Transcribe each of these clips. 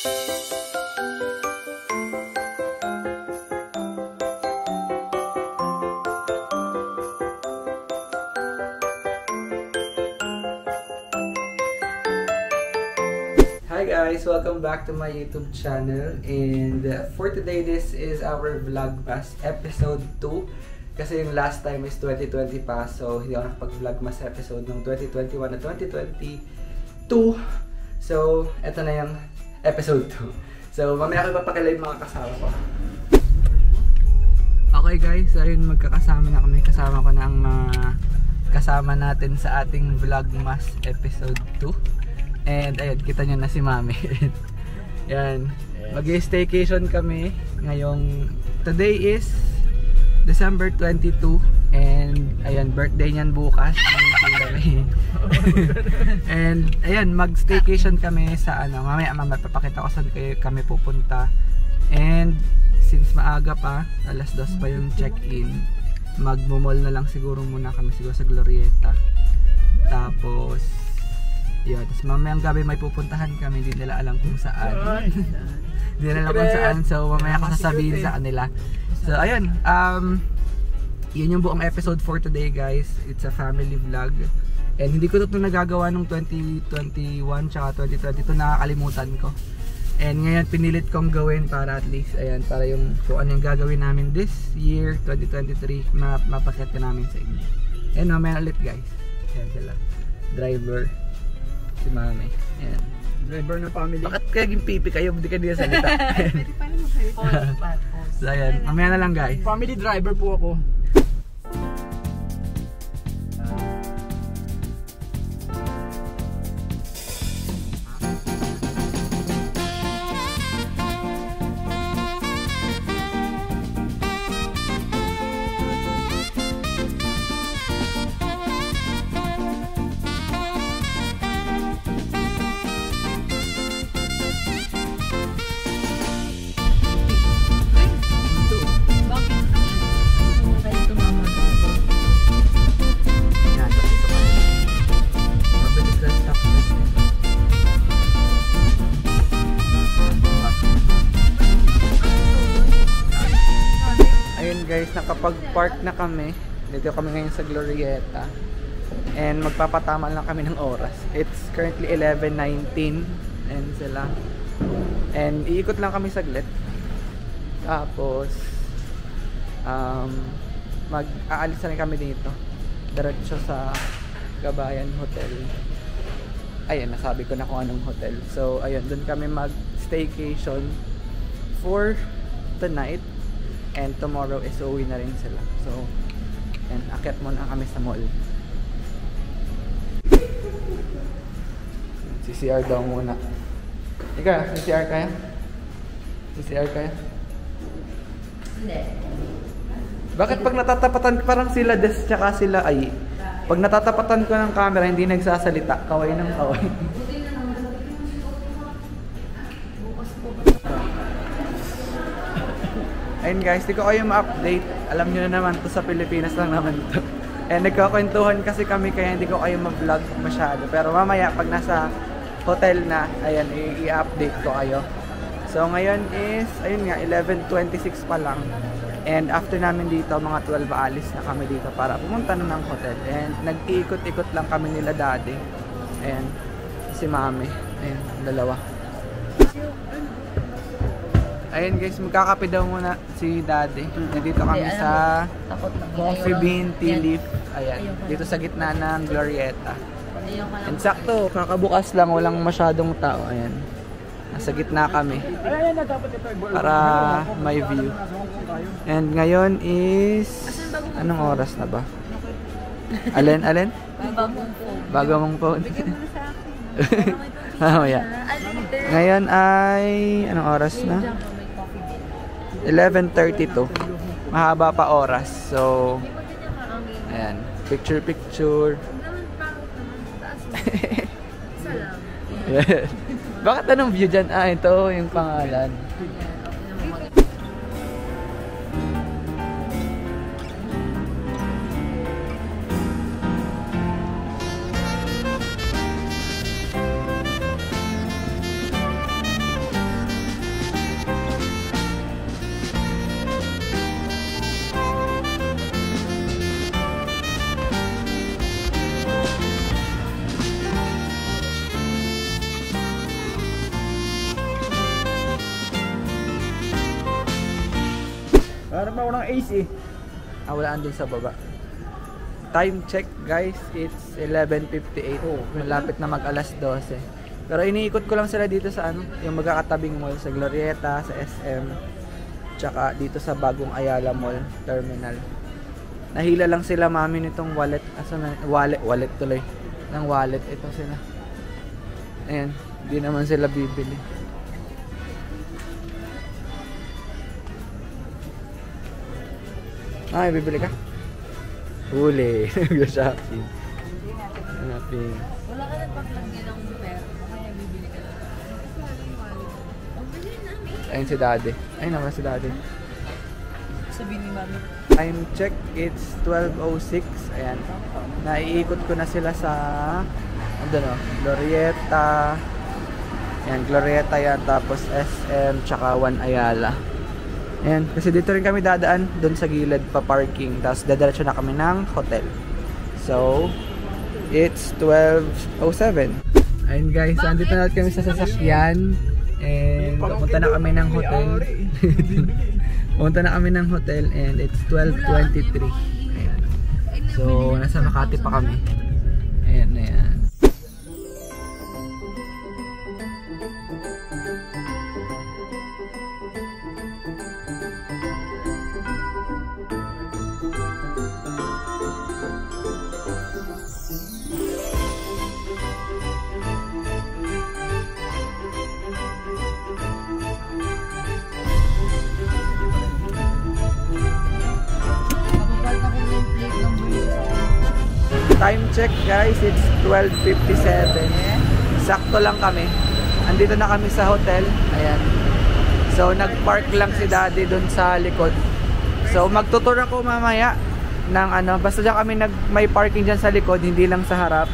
Hi guys! Welcome back to my YouTube channel, and for today this is our Vlogmas episode 2 kasi yung last time is 2020 pa, so hindi ako nakapag-Vlogmas episode ng 2021 na 2022, so eto na yung episode 2. So mamaya ko papakilala yung mga kasama ko. Okay guys, ayun, magkakasama na kami. Kasama ko na ang mga kasama natin sa ating Vlogmas episode 2. And ayun, kita nyo na si Mami. Yan. Mag-staycation kami ngayong, today is December 22. And ayun, birthday niyan bukas. And ayun, mag-staycation kami sa ano, mamaya papakita ko saan kami pupunta. And since maaga pa, alas 2 pa yung check-in, magmo-mall na lang siguro muna kami siguro sa Glorieta. Tapos yun, tapos mamayang gabi may pupuntahan kami, hindi nila alam kung saan. Hindi nila alam kung saan, so mamaya ko sasabihin sa kanila. So ayun, yun yung buong episode for today guys. It's a family vlog. And hindi ko ito nagagawa nung 2021 tsaka 2022, nakakalimutan ko. And ngayon pinilit kong gawin para at least, ayan, para yung kung ano yung gagawin namin this year, 2023, mapakita namin sa inyo. And mamaya ulit guys. Ayan sila, driver, si Mami. Ayan. Driver ng family. Bakit kaya yung pipi kayo? Hindi ka nila salita. Pwede pa naman kayo. So ayan, mamaya na lang guys. Family driver po ako. Guys, nakapag-park na kami. Dito kami ngayon sa Glorieta. And magpapatama lang kami ng oras. It's currently 11:19 and sila. And iikot lang kami saglit. Tapos mag-aalis na rin kami dito. Diretso sa Gabayan Hotel. Ayun, nasabi ko na kung anong hotel. So, ayun, doon kami mag-staycation for tonight. And tomorrow is uwi na rin sila. So, and akyat muna kami sa mall. CCR daw muna. Ika, CCR kaya? CCR kaya? Hindi. Bakit pag natatapatan parang sila Des tsaka sila Ay? Pag natatapatan ko ng camera, hindi nagsasalita. Kaway ng kaway. Ayun guys, di ko kayo ma-update. Alam nyo na naman to, sa Pilipinas lang naman to. And nagkakwentuhan kasi kami kaya hindi ko kayo ma-vlog masyado. Pero mamaya pag nasa hotel na, ayan, i-update ko kayo. So ngayon is, ayun nga, 11:26 pa lang. And after namin dito, mga 12 alis na kami dito para pumunta na ng hotel. And nag-iikot-ikot lang kami nila daddy. And si Mami. Ayun, dalawa. Ayun guys, magkakape daw muna si daddy. Nandito kami sa Coffee Bean Tea Leaf. Ayan, dito sa gitna ng Glorieta. And sakto, kakabukas lang, walang masyadong tao. Ayan, nasa gitna kami para may view. And ngayon is, anong oras na ba? Alin? Bago mong phone. Mamaya. Ngayon ay, anong oras na? 11:32. Mahaba pa oras. So, ayan. Picture. Bakit anong view dyan? Ah, ito yung pangalan. Hanap ako ng AC. Wala andun sa baba. Time check guys, it's 11:58. Malapit na mag alas 12. Pero iniikot ko lang sila dito sa ano, yung magkakatabing mall sa Glorieta, sa SM, tsaka dito sa bagong Ayala Mall Terminal. Nahila lang sila mami nitong wallet. Wallet tuloy. Ng wallet ito sila. Ayan, hindi naman sila bibili. Ay, bibili ka? Huli. Nag-shopping. Shopping. Wala ka na paglagyan ng pera. Kaya bibili ka lang. Ang bili namin. Ayun si daddy. Ayun naman si daddy. Sabi ni mami. Time check, it's 12:06. Ayan. Naiikot ko na sila sa Glorieta. Ayan, Glorieta yan. Tapos SM, tsaka One Ayala. Ayan, kasi dito rin kami dadaan doon sa gilid pa parking. Tapos dadiretso na kami ng hotel. So, it's 12:07. Ayun guys, so andito na kami sa sasakyan. And pupunta na kami ng hotel. Pumunta na kami ng hotel and it's 12:23. Ayan. So, nasa Makati pa kami. Ayan na yan. Time check guys, it's 12:57. Sakto lang kami. Andito na kami sa hotel. Ayan. So nag-park lang si daddy dun sa likod. So magtutur ako mamaya ng ano, basta dyan kami may parking dyan sa likod, hindi lang sa harap.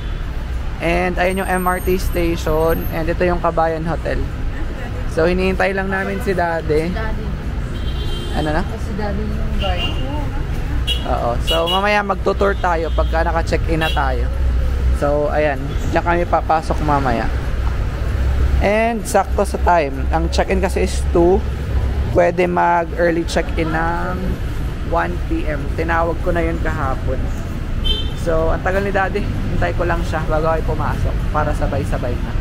And ayun yung MRT station. And ito yung Kabayan Hotel. So hinihintay lang namin si daddy. Ano na? Si daddy yung guard. Oo. So mamaya magtutur tayo pagka naka-check-in na tayo. So ayan, diyan kami papasok mamaya. And sakto sa time. Ang check-in kasi is 2. Pwede mag-early check-in ng 1 PM. Tinawag ko na yun kahapon. So ang tagal ni daddy. Hintay ko lang siya bago ay pumasok para sabay-sabay na.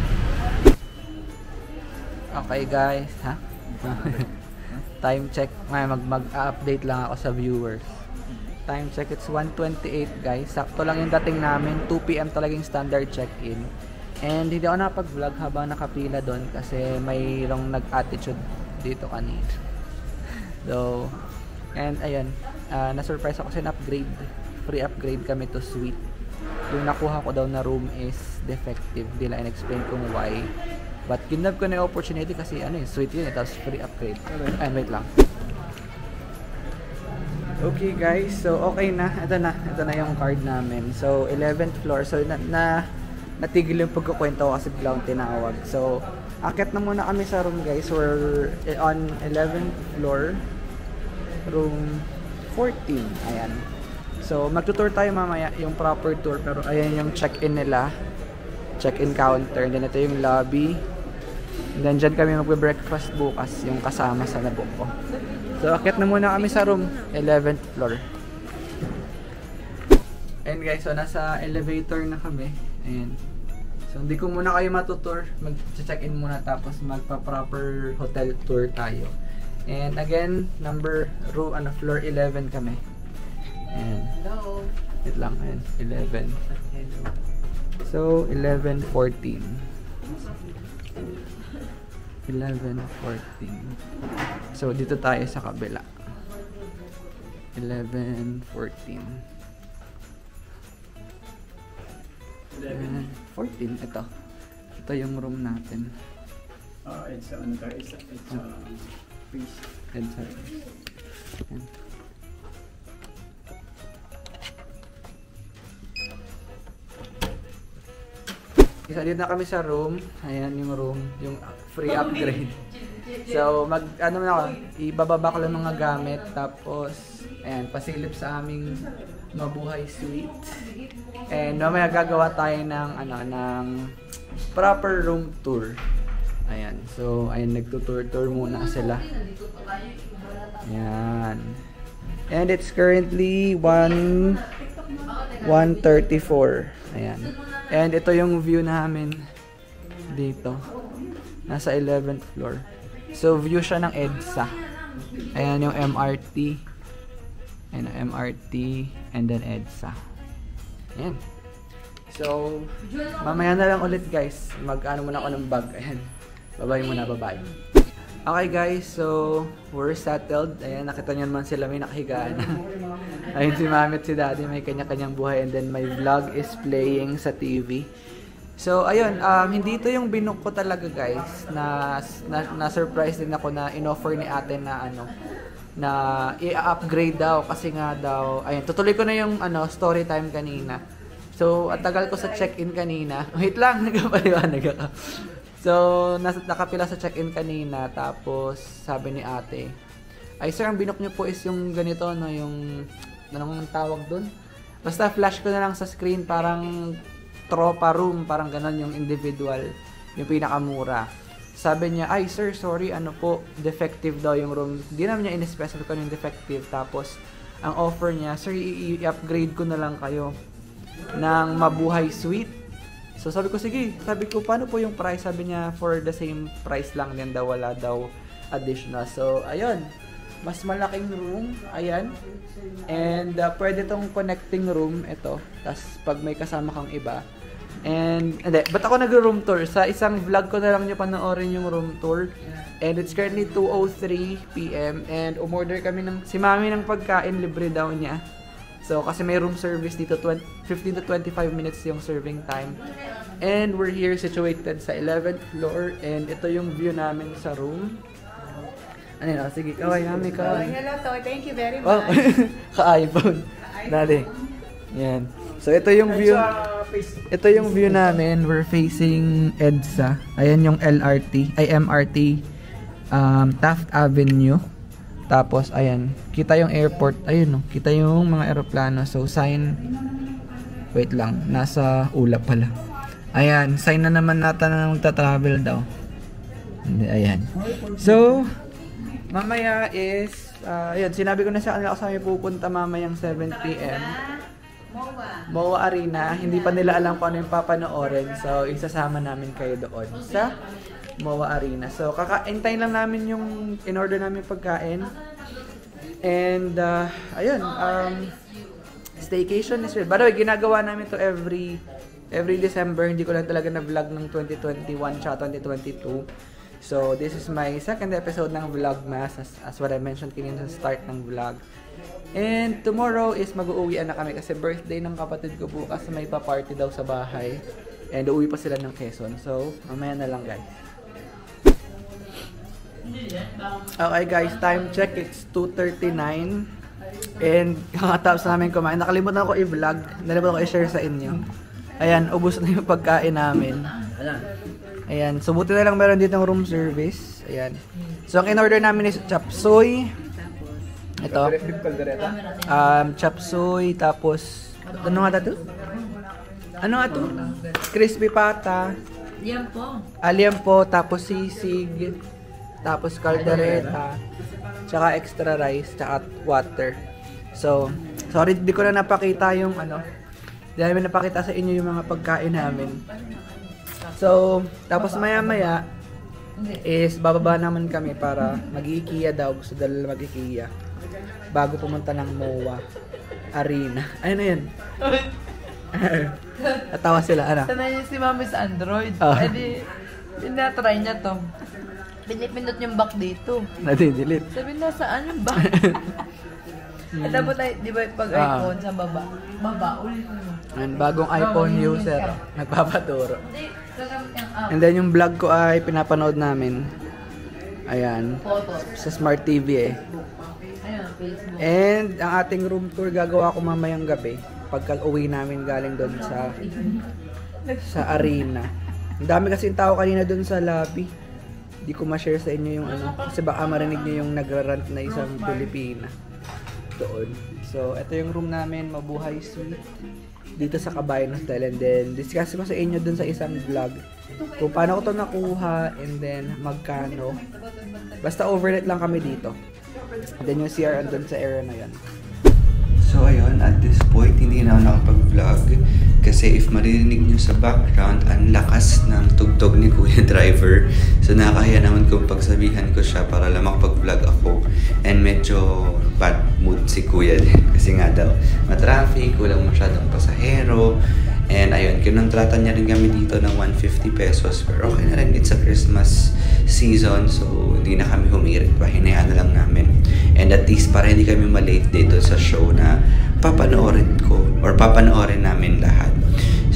Okay guys, ha? Time check. Mag-update lang ako sa viewers. Time check, it's 1:28 guys. Sakto lang yung dating namin. 2 PM talagang standard check-in. And hindi ako nakapag-vlog habang nakapila doon kasi mayroong nag-attitude dito kanina. So, and ayun, na-surprise ako kasi na-upgrade. Free upgrade kami to suite. Yung nakuha ko daw na room is defective. Di lang in-explain kung why. But ginab ko na yung opportunity kasi ano yung suite yun. Tapos free upgrade. Ay, wait lang. Okay guys, so okay na. Ito na yung card namin. So 11th floor. So natigil yung pagkukwento ko kasi biglang tinawag. So akit na muna kami sa room guys. We're on 11th floor, room 14. Ayan. So magtutour tayo mamaya yung proper tour. Pero ayan yung check-in nila, check-in counter. And then ito yung lobby. And then dyan kami magbe-breakfast bukas, yung kasama sa nabok ko. So, akit na muna kami sa room, 11th floor. And guys, so nasa elevator na kami. Ayan. So, hindi ko muna kayo matutour. Mag-check-in muna tapos magpa-proper hotel tour tayo. And again, floor 11 kami. Ayan. Hello. Wait lang, ayan, 11. So, 11:14. 11:14. So, dito tayo sa kabila. 11:14. 11:14. Ito. Ito yung room natin. It's please. Ayan. So, dito na kami sa room. Ayan yung room, yung free upgrade. So, ibababa ko lang mga gamit. Tapos, ayan, pasilip sa aming mabuhay suite. And mamaya gagawa tayo ng proper room tour. Ayan. So, ayan, nagtutour-tour muna sila. Ayan. And it's currently 1:34. Ayan. And ito yung view namin dito. Nasa 11th floor. So, view siya ng EDSA. Ayan yung MRT. Ayan yung MRT. And then EDSA. Ayan. So, mamaya na lang ulit guys. Mag-ano muna ako ng bag. Ayan. Bye-bye muna. Bye-bye. Okay guys. So, we're settled. Ayan. Nakita nyo naman sila. May nakahigaan. Ayun si Mami at si Daddy. May kanya-kanyang buhay. And then my vlog is playing sa TV. So, ayun, hindi ito yung binook ko talaga guys, na surprise din ako na in-offer ni ate na na i-upgrade daw kasi nga daw, ayun, tutuloy ko na yung story time kanina. So, at tagal ko sa check-in kanina. Wait lang, nagpapaliwanag ako. So, nakapila sa check-in kanina, tapos sabi ni ate, ay sir, ang binook niyo po is yung ganito, no, yung, anong tawag dun? Basta flash ko na lang sa screen, parang tropa room, parang ganon yung individual, yung pinakamura. Sabi niya, ay sir, sorry, defective daw yung room. Hindi naman niya in-specify ko yung defective. Tapos, ang offer niya, sir, i-upgrade ko na lang kayo ng mabuhay suite. So, sabi ko, sige. Sabi ko, paano po yung price? Sabi niya, for the same price lang din daw, wala daw additional. So, ayun. Mas malaking room, ayan. And, pwede tong connecting room, ito. Tapos, pag may kasama kang iba. And, hindi, ba't ako nag-room tour? Sa isang vlog ko na lang nyo panoorin yung room tour. And it's currently 2:03 PM. And umorder kami si Mami ng pagkain, libre daw niya. So, kasi may room service dito, 15 to 25 minutes yung serving time. And we're here situated sa 11th floor. And ito yung view namin sa room. Ano yun? Sige, kaway Mami, kaway. Hello, Toy. Thank you very much. Oh, ka-iPhone. Dali. Yan. So, ito yung view. Ito yung view namin. We're facing EDSA. Ayan yung LRT. Ay, MRT. Taft Avenue. Tapos, ayan. Kita yung airport. Ayun, no. Kita yung mga aeroplano. So, sign. Wait lang. Nasa ulap pala. Ayan. Sign na naman natin na magta-travel daw. Ayan. So, mamaya is, ayun. Sinabi ko na sa kanila kasi pupunta mamayang 7 PM. MOA Arena. Hindi pa nila alam kung ano yung papanoorin. So, isasama namin kayo doon sa MOA Arena. So, kakaintay lang namin yung in-order namin pagkain. And, ayun. Staycation is real. By the way, ginagawa namin to every December. Hindi ko lang talaga na-vlog ng 2021 tsaka 2022. So, this is my second episode ng Vlogmas as what I mentioned kanina sa start ng vlog. And tomorrow is mag-uuwian na kami kasi birthday ng kapatid ko bukas, may pa-party daw sa bahay. And uuwi pa sila ng Quezon. So, mamaya na lang guys. Okay guys, time check. It's 2:39. And kakatapos namin kumain. Nakalimutan ko i-vlog. Nakalimutan ko i-share sa inyo. Ayan, ubos na yung pagkain namin. Ayan, so buti na lang meron dito ng room service. Ayan. So, ang in-order namin is chop suey. Ito. Chop suey, tapos, ano nga ito? Ano nga ito? Crispy pata. Liampo, tapos sisig, tapos caldereta, tsaka extra rice, tsaka water. So, sorry, di ko na napakita yung di namin napakita sa inyo yung mga pagkain namin. So, tapos maya-maya is bababa naman kami para mag-IKEA daw. Gusto dala mag-IKEA bago pumunta ng MOA Arena. Ano na yun? Natawa sila, ano? Sanay niya si Mami sa Android. Edi, pinatry niya to. Pinipindot yung back dito. Nadidelete. Sabi na, saan yung back? At dapat ay, di ba pag iPhone sa baba? Baba, ulit mo. And bagong iPhone user, nagpapaturo. Hindi, gagamit yung app. And then yung vlog ko ay pinapanood namin. Ayan. Photos. Sa Smart TV eh. Ayan, Facebook. And ang ating room tour gagawa ko mamayang gabi. Pagka uwi namin galing doon sa arena. Ang dami kasing tao kanina doon sa lobby. Hindi ko ma-share sa inyo yung kasi baka marinig nyo yung nagrarant na isang Pilipina doon. So, ito yung room namin, mabuhay suite dito sa Kabayan Hotel. And then, discuss ko sa inyo dun sa isang vlog kung paano ko to nakuha and then magkano. Basta overnight lang kami dito. And then yung CR andun sa area na yan. So ayun, at this point, hindi na ako nakapag-vlog. Kasi if maririnig nyo sa background, ang lakas ng tugtog ni Kuya Driver. So nakakahiya naman kung pagsabihan ko siya para lang makapag-vlog ako. And medyo bad mood si Kuya din. Kasi nga daw, matraffic, walang masyadong pasahero. And ayun, kinontrata niya rin kami dito ng 150 pesos. Pero okay na rin, it's a Christmas season. So hindi na kami humirit pa, hinayaan na lang namin. And at least para hindi kami malate dito sa show na papanoorin ko or papanoorin namin lahat.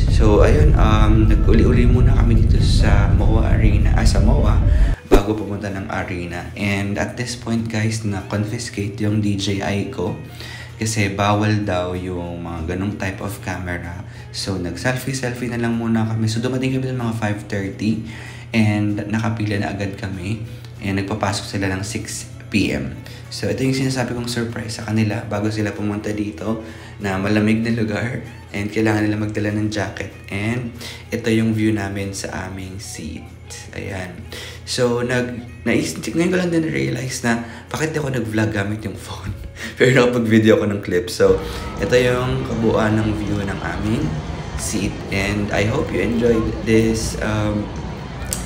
So ayun, nag-uli-uli muna kami dito sa MOA Arena, sa MOA bago pumunta ng arena. And at this point guys, na-confiscate yung DJI ko kasi bawal daw yung mga ganong type of camera. So nag-selfie na lang muna kami. So dumating kami ng mga 5:30 and nakapila na agad kami and nagpapasok sila ng 6 PM. So ito yung sinasabi kong surprise sa kanila bago sila pumunta dito na malamig na lugar and kailangan nila magdala ng jacket. And ito yung view namin sa aming seat. Ayan. So ngayon ko lang din realize na bakit ako nag-vlog gamit yung phone. Pero nakapag-video ako ng clip. So ito yung kabuuan ng view ng aming seat. And I hope you enjoyed this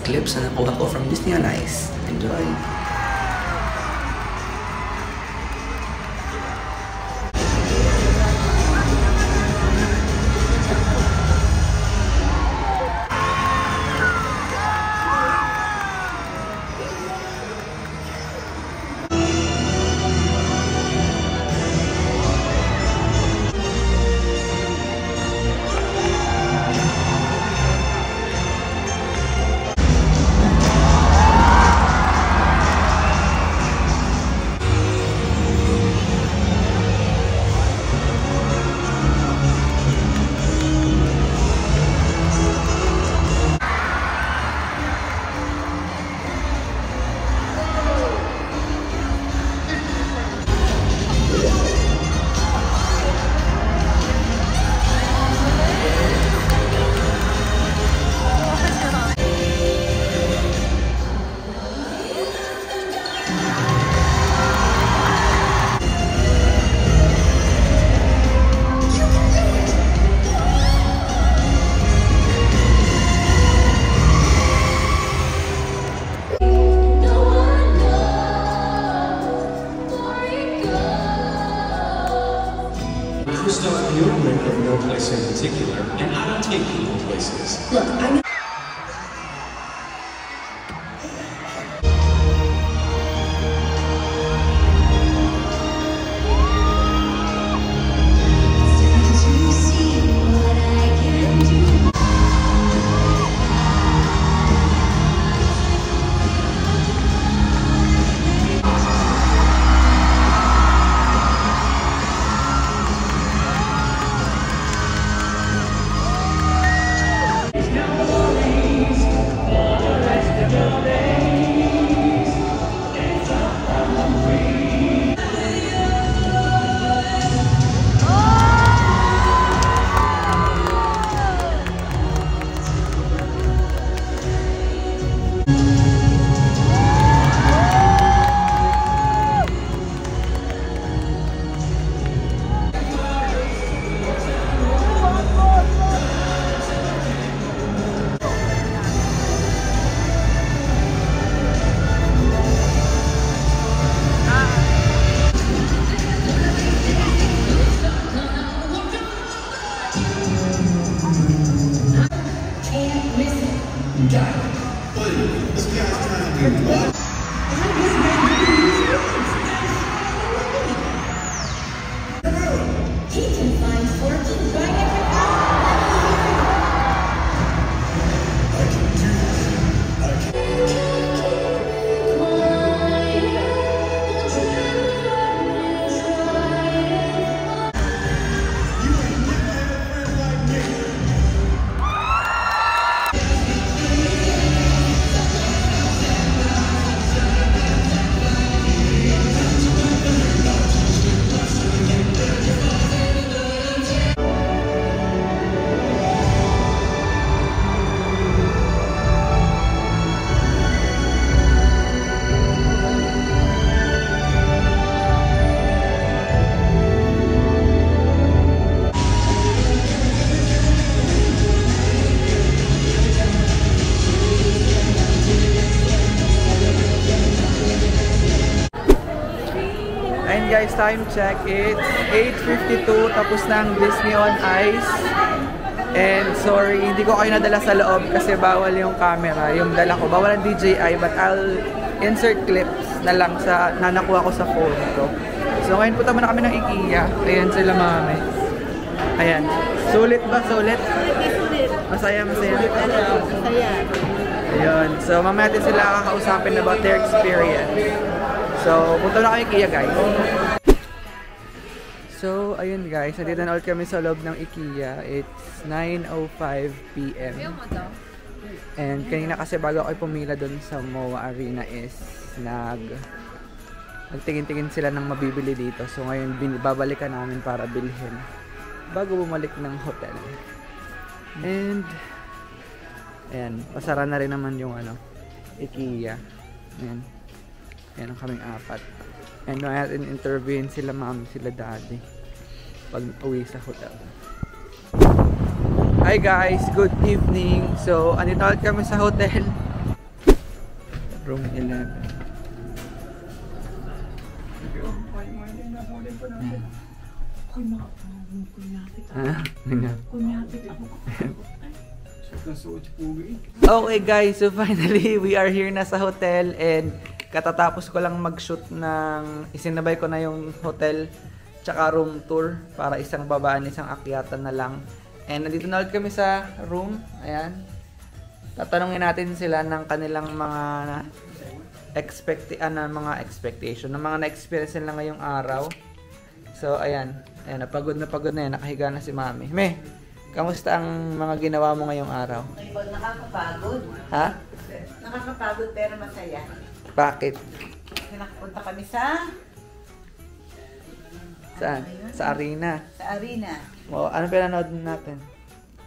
clips na nakuha ko from Disney on Ice. Enjoy! Christoph, you're a member of no place in particular, and I don't take people places. Look, I mean Ayan guys, time check. It's 8:52. Tapos na ang Disney on Ice. And sorry, hindi ko kayo nadala sa loob kasi bawal yung camera. Yung dala ko, bawal ang DJI. But I'll insert clips na lang sa nakuha ko sa phone ko. So ngayon punta muna kami ng IKEA. Ayan sila mami. Ayan. Sulit ba? Sulit? Masaya, masaya. Masaya. Ayun. So mamaya natin sila kakausapin about their experience. So punta na kami IKEA guys. So ayun guys, nandito na ulit kami sa loob ng IKEA. It's 9:05 PM. And kanina kasi bago ako pumila doon sa MOA Arena is nagtingin-tingin sila ng mabibili dito. So ngayon babalikan namin para bilhin bago bumalik ng hotel. And ayan, pasara na rin naman yung IKEA. Ayan. Ayan ang kaming apat. And natin interviewin sila mami, sila daddy pag uwi sa hotel. Hi guys, good evening. So, andito ulit kami sa hotel. Room 11. Okay guys, so finally we are here na sa hotel and katatapos ko lang mag-shoot ng isinabay ko na yung hotel tsaka room tour para isang babaan, isang akyatan na lang. And nandito na ulit kami sa room. Ayan. Tatanungin natin sila ng kanilang mga expectation, ng mga na-experience nila ngayong araw. So ayan, ayan, napagod na yan, nakahiga na si Mami. Me, kamusta ang mga ginawa mo ngayong araw? Nakakapagod. Ha? Nakakapagod pero masaya. Bakit? Kasi nakapunta kami sa... Saan? Sa Arena. Sa Arena. O, ano pinanood natin?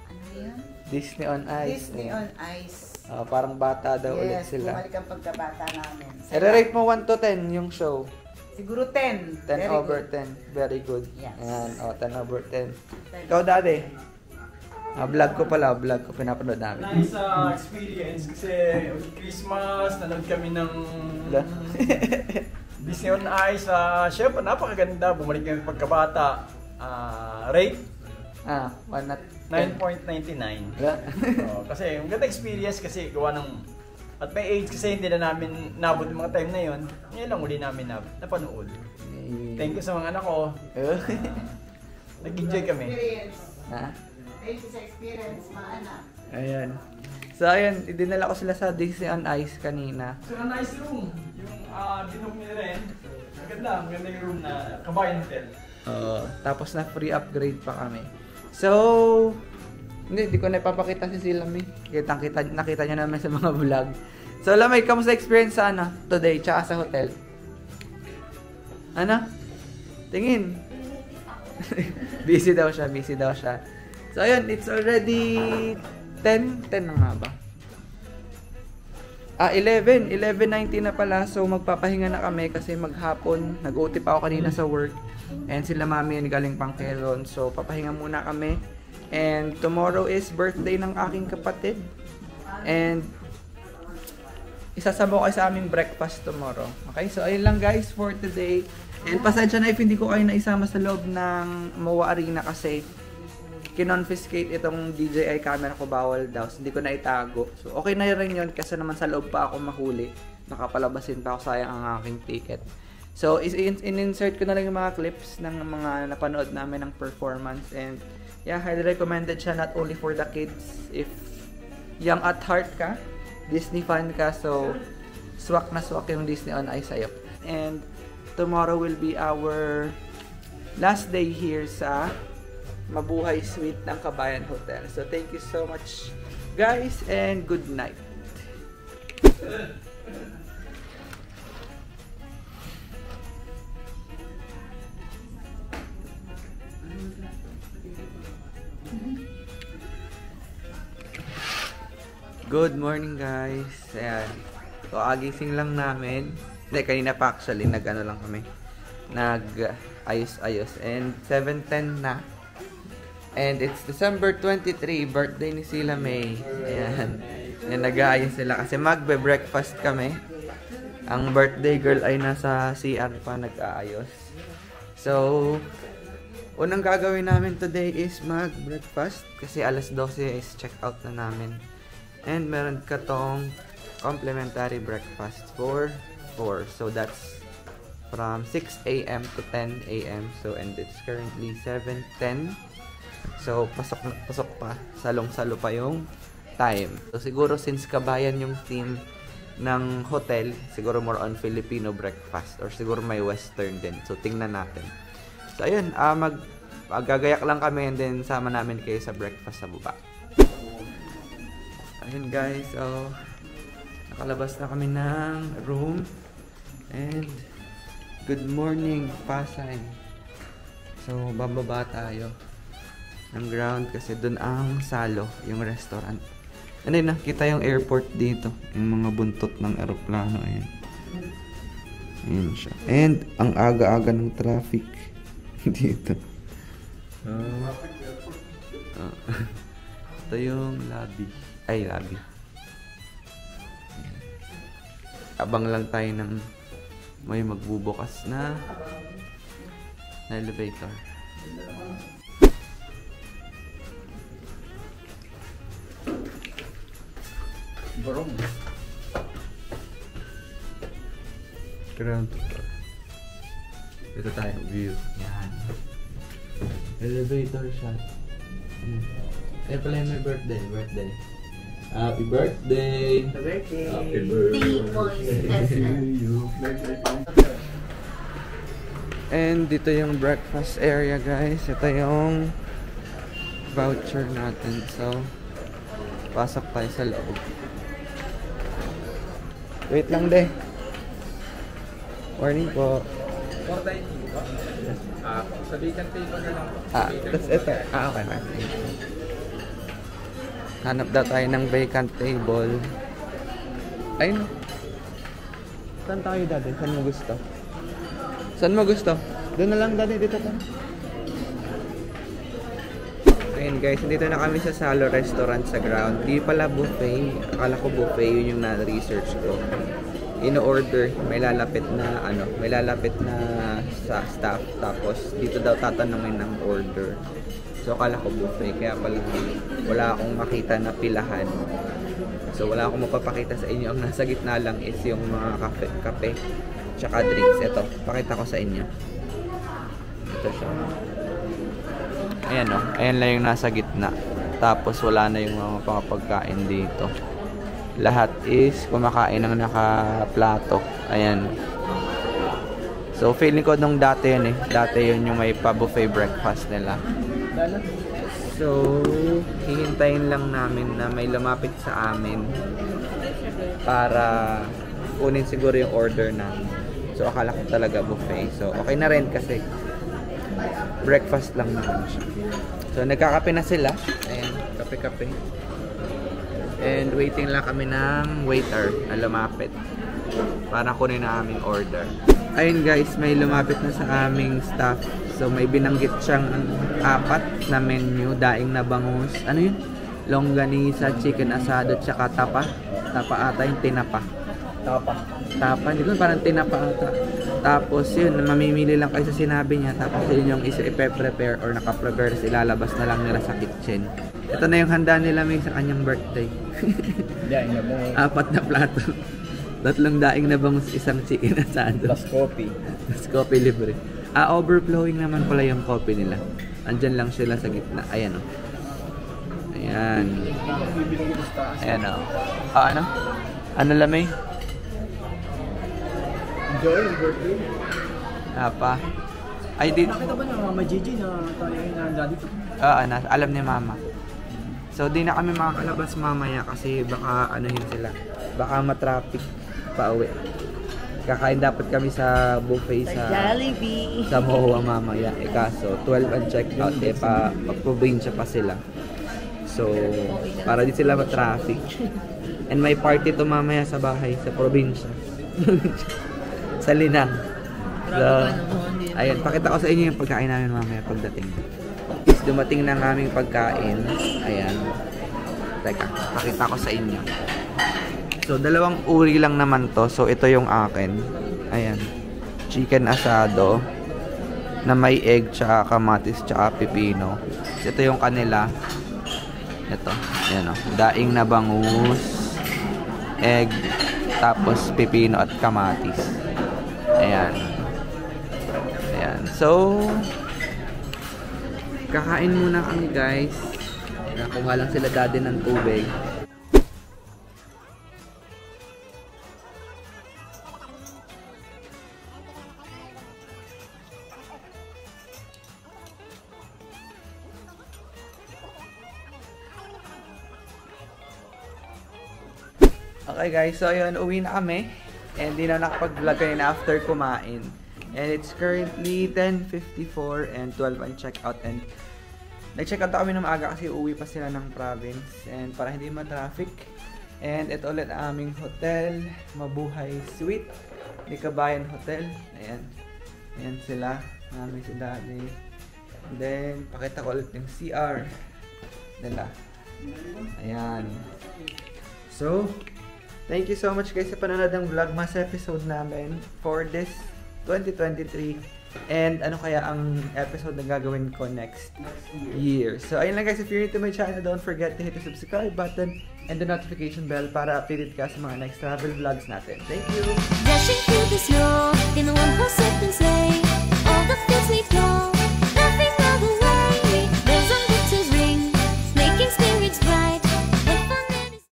Ano yun? Disney on Ice. Disney on Ice. Parang bata daw ulit Yes, sila. bumalik ang pagkabata namin. I-rate mo 1 to 10 yung show. Siguro 10. 10 Very over good. 10. Very good. Yes. Ayan, 10 over 10. Ikaw dati? Vlog ko pala, vlog ko pinapanood namin. Nice experience kasi Christmas, nanood kami ng Disney on Ice. Siyempre, napakaganda. Bumalik yung pagkabata. Rate? 9.99. Kasi yung ganda experience kasi gawa ng at may age kasi hindi na namin nabot yung mga time na yun. Ngayon lang uli namin napanood. Thank you sa mga anak ko. Nag-enjoy kami. Ha? Thank you sa experience, mga anak. Ayan. So ayan, dinala ko sila sa Disney on Ice kanina. So a nice room. Yung binom niya rin. Maganda yung room na Kabayan Hotel. Tapos na free upgrade pa kami. So, hindi ko na ipapakita si Silami. Nakita niya naman sa mga vlog. So, Lamay, kamusta experience sa today, tsaka sa hotel? Ano? Tingin. busy daw siya. So, ayun, it's already 10 na nga ba? 11:19 na pala. So, magpapahinga na kami kasi maghapon. Nag-OT pa ako kanina sa work. And sila mami yan galing pang Quezon. So, papahinga muna kami. And tomorrow is birthday ng aking kapatid. And isasama ko kayo sa aming breakfast tomorrow. Okay? So, ayun lang guys for today. And pasensya na if hindi ko kayo naisama sa loob ng MOA Arena kasi kinonfiscate itong DJI camera ko, bawal daw. So, hindi ko na itago. So, okay na rin yun kasi naman sa loob pa ako mahuli. Nakapalabasin pa ako, sayang ang aking ticket. So, in-insert ko na lang yung mga clips ng mga napanood namin ng performance. And, yeah, highly recommended siya not only for the kids. If young at heart ka, Disney fan ka, so, swak na swak yung Disney on Ice sa'yo. And, tomorrow will be our last day here sa Mabuhay Suite ng Kabayan Hotel. So, thank you so much, guys, and good night. Good morning guys. Ayan. So agising lang namin. Hindi, kanina pa actually nag-ano lang kami. Nag-ayos-ayos. And 7:10 na. And it's December 23, birthday ni Sila May. Ayan. Ayan, nag-aayos sila kasi magbe-breakfast kami. Ang birthday girl ay nasa CR pa nag-aayos. So, unang gagawin namin today is mag-breakfast kasi alas 12 is check out na namin. And meron ka tong complimentary breakfast for 4. So, that's from 6 a.m. to 10 a.m. So, and it's currently 7:10. So, pasok pa. Salong-salo pa yung time. So, siguro since kabayan yung theme ng hotel, siguro more on Filipino breakfast or siguro may western din. So, tingnan natin. So, ayun, magagayak lang kami and then sama namin kayo sa breakfast sa baba. Ayun guys, so nakalabas na kami ng room and good morning, Pasay. So, bababa tayo ng ground kasi dun ang Salo, yung restaurant. And then, nakita yung airport dito. Yung mga buntot ng aeroplano. Ayan. Ayan siya. And, ang aga-aga ng traffic dito. Ito yung lobby. Ay, lobby. Ayan. Abang lang tayo ng may magbubukas na elevator. Barong. Ground floor. Ito tayo, view. Yan. Elevator shot. Eh pala yung may birthday. Happy birthday! Happy birthday! And dito yung breakfast area guys. Ito yung voucher natin. So, pasok tayo sa loob. Wait lang de. Morning po. Sa vacant table na lang. That's ito. Okay. Hanap daw tayo ng vacant table. Ayun. Saan tayo dati? Saan mo gusto? Saan mo gusto? Doon na lang dati. Dito pa. Ayun guys, dito na kami sa Salo Restaurant sa ground. Di pala buffet. Akala ko buffet, yun yung na-research ko. Ino-order, may lalapit na sa staff. Tapos dito daw tatanungin ng order. So akala ko buffet, kaya pala wala akong makita na pilahan. So wala akong mapapakita sa inyo. Ang nasa gitna lang is yung mga kape, tsaka drinks. Ito, pakita ko sa inyo. Ito siya. Ayan o, ayan lang yung nasa gitna. Tapos wala na yung mga pagkain dito. Lahat is kumakain ng naka-plato. Ayan. So feeling ko nung dati yun Dati yun yung may pa-buffet breakfast nila. So, hihintayin lang namin na may lumapit sa amin para kunin siguro yung order namin. So akala ko talaga buffet. So okay na rin kasi breakfast lang naman siya. So nagkakape na sila. Ayan, kape-kape. And waiting lang kami ng waiter na lumapit para kunin na aming order. Ayun guys, may lumapit na sa aming staff. So may binanggit siyang 4 na menu, daing na bangus. Ano yun? Longganisa, chicken asado, tsaka tapa. Tapa ata yung tinapa. Tapa, hindi ko parang tinapa ata. Tapos yun, mamimili lang kayo sa sinabi niya. Tapos yun yung ipe-prepare or naka-prepare, ilalabas na lang nila sa kitchen. Ito na yung handa nila may sa kanyang birthday. Daing na bangus. 4 na plato. 3 daing na bangus, 1 chicken asado. Plus coffee. Plus coffee libre. Overflowing naman pala yung coffee nila. Andyan lang sila sa gitna. Ayan o. Ayan. Ayan o. Ano? Ano lamay? Enjoy yung birthday. Apa? Ay, di... Nakita ba ng Mama Gigi na tayo yung nanda dito? Alam ni Mama. So, di na kami makakalabas mamaya kasi baka anuhin sila. Baka matraffic pa uwi. Kakain dapat kami sa buffet sa Jollibee. Sa MOA mamaya. Kaso, 12 ang check out. Pag-probinsya pa sila. So, para di sila matraffic. And may party to mamaya sa bahay, sa probinsya. Sa Linang. So, ayun, pakita ko sa inyo yung pagkain namin mamaya pagdating. Dumating na ng aming pagkain. Ayan. Teka, pakita ko sa inyo. So, 2 uri lang naman to. So, ito yung akin. Ayan. Chicken asado. na may egg, tsaka kamatis, tsaka pipino. So, ito yung kanila. Ito, ayan o. Daing na bangus, egg, tapos pipino at kamatis. Ayan. Ayan. So, kakain muna kami guys. Nakuha lang sila daddy ng tubig. Okay guys, so ayun, uwi na kami. And di na nakapag-vlog kanina after kumain. And it's currently 10:54 and 12 ang check-out. And nag-check-out kami ng maaga kasi uwi pa sila ng province. And para hindi ma-traffic. And ito ulit ang aming hotel, Mabuhay Suite, Likabayan Hotel. Ayan. Ayan sila. Mami si daddy. And then, pakita ko ulit yung CR nila. Ayan. So, thank you so much guys sa panonood ng Vlogmas episode namin for this 2023. And ano kaya ang episode na gagawin ko next year. So ayun lang guys, if you're new to my channel, don't forget to hit the subscribe button and the notification bell para updated ka sa mga next travel vlogs natin. Thank you! Dashing through the snow.